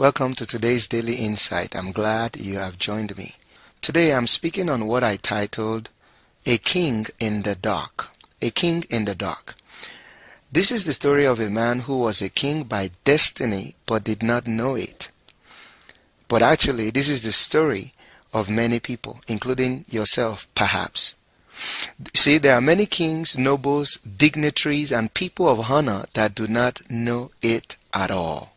Welcome to today's Daily Insight. I'm glad you have joined me. Today I'm speaking on what I titled A King in the Dark. A King in the Dark. This is the story of a man who was a king by destiny but did not know it. But actually, this is the story of many people, including yourself, perhaps. See, there are many kings, nobles, dignitaries, and people of honor that do not know it at all.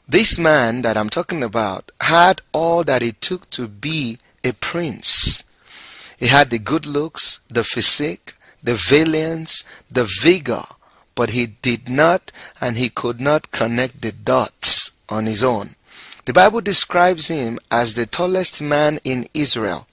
This man that I'm talking about had all that it took to be a prince. He had the good looks, the physique, the valiance, the vigor, but he did not and he could not connect the dots on his own. The Bible describes him as the tallest man in Israel.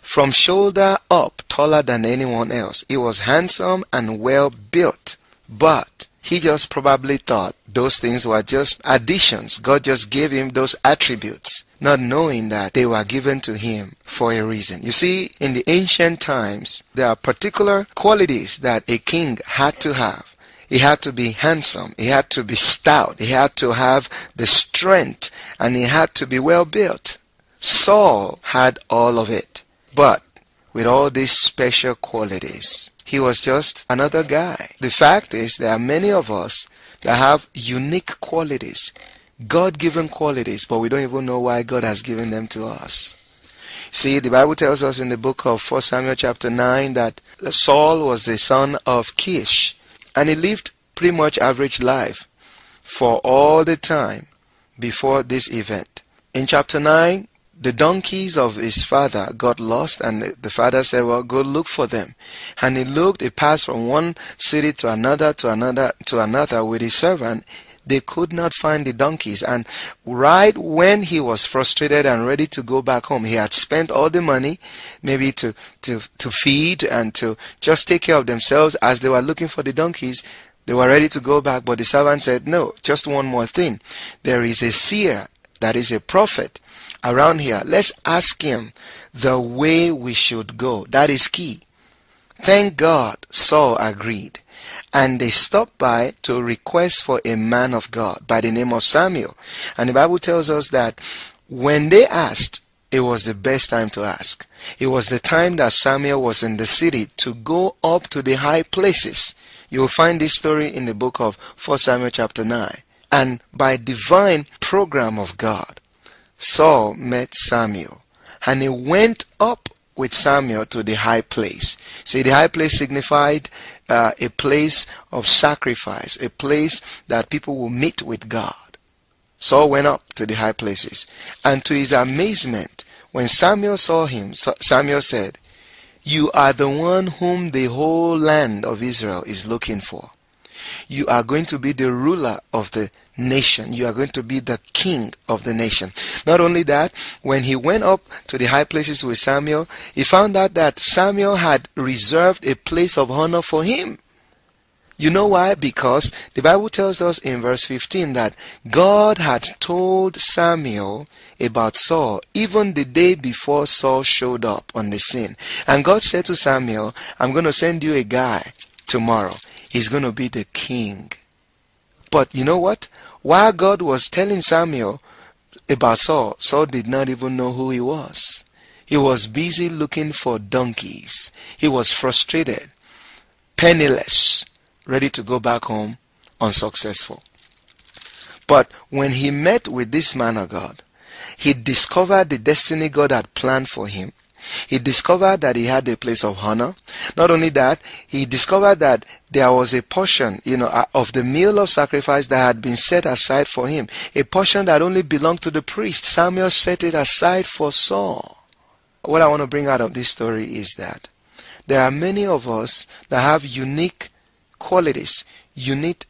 From shoulder up, taller than anyone else. He was handsome and well built, but he just probably thought those things were just additions. God just gave him those attributes, not knowing that they were given to him for a reason. You see, in the ancient times, there are particular qualities that a king had to have. He had to be handsome, he had to be stout, he had to have the strength, and he had to be well built. Saul had all of it, but with all these special qualities, he was just another guy. The fact is, there are many of us that have unique qualities, God-given qualities, but we don't even know why God has given them to us. See, the Bible tells us in the book of 1 Samuel chapter 9 that Saul was the son of Kish, and he lived pretty much average life for all the time before this event. In chapter 9, the donkeys of his father got lost, and the father said, well, go look for them. And he looked, he passed from one city to another, with his servant. They could not find the donkeys. And right when he was frustrated and ready to go back home, he had spent all the money, maybe to feed and to just take care of themselves. As they were looking for the donkeys, they were ready to go back. But the servant said, no, just one more thing. There is a seer, that is a prophet, around here. Let's ask him the way we should go. That is key. Thank God Saul agreed, and they stopped by to request for a man of God by the name of Samuel. And the Bible tells us that when they asked, it was the best time to ask. It was the time that Samuel was in the city to go up to the high places. You will find this story in the book of 1 Samuel chapter 9. And by divine program of God, Saul met Samuel, and he went up with Samuel to the high place. See, the high place signified a place of sacrifice, a place that people will meet with God. Saul went up to the high places, and to his amazement, when Samuel saw him, Samuel said, "You are the one whom the whole land of Israel is looking for. You are going to be the ruler of the nation. You are going to be the king of the nation." Not only that, when he went up to the high places with Samuel, he found out that Samuel had reserved a place of honor for him. You know why? Because the Bible tells us in verse 15 that God had told Samuel about Saul even the day before Saul showed up on the scene. And God said to Samuel, I'm going to send you a guy tomorrow. He's going to be the king. But you know what? While God was telling Samuel about Saul, Saul did not even know who he was. He was busy looking for donkeys. He was frustrated, penniless, ready to go back home unsuccessful. But when he met with this man of God, he discovered the destiny God had planned for him. He discovered that he had a place of honor. Not only that, he discovered that there was a portion, of the meal of sacrifice that had been set aside for him. A portion that only belonged to the priest. Samuel set it aside for Saul. What I want to bring out of this story is that there are many of us that have unique qualities, unique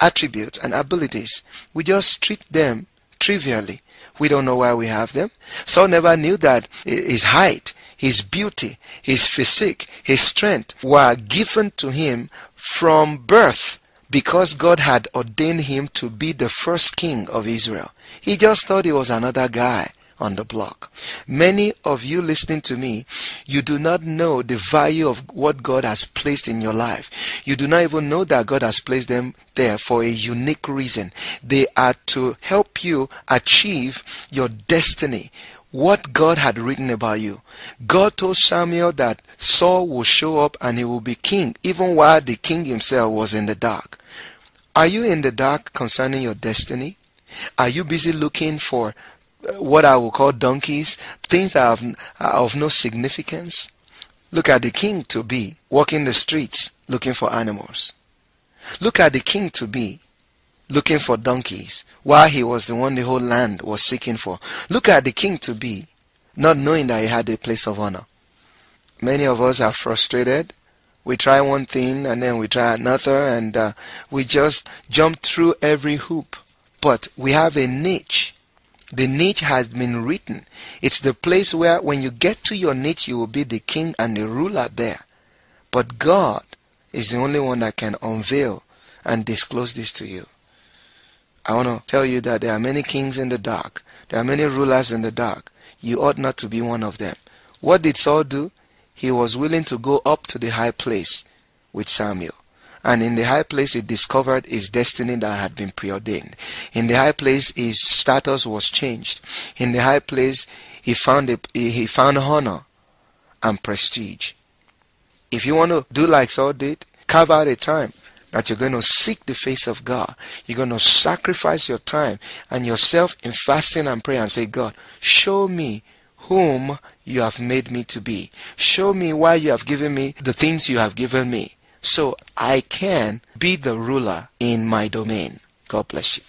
attributes and abilities. We just treat them trivially. We don't know why we have them. Saul never knew that his height, his beauty, his physique, his strength were given to him from birth because God had ordained him to be the first king of Israel. He just thought he was another guy on the block. Many of you listening to me, you do not know the value of what God has placed in your life. You do not even know that God has placed them there for a unique reason. They are to help you achieve your destiny, what God had written about you. God told Samuel that Saul will show up and he will be king, even while the king himself was in the dark. Are you in the dark concerning your destiny? Are you busy looking for what I will call donkeys, things that are of no significance? Look at the king to be walking the streets looking for animals. Look at the king to be looking for donkeys while he was the one the whole land was seeking for. Look at the king to be not knowing that he had a place of honor. Many of us are frustrated. We try one thing and then we try another, and we just jump through every hoop. But we have a niche. The niche has been written. It's the place where when you get to your niche, you will be the king and the ruler there. But God is the only one that can unveil and disclose this to you. I want to tell you that there are many kings in the dark. There are many rulers in the dark. You ought not to be one of them. What did Saul do? He was willing to go up to the high place with Samuel. And in the high place, he discovered his destiny that had been preordained. In the high place, his status was changed. In the high place, he found honor and prestige. If you want to do like Saul did, carve out a time that you're going to seek the face of God. You're going to sacrifice your time and yourself in fasting and prayer and say, God, show me whom you have made me to be. Show me why you have given me the things you have given me, so I can be the ruler in my domain. God bless you.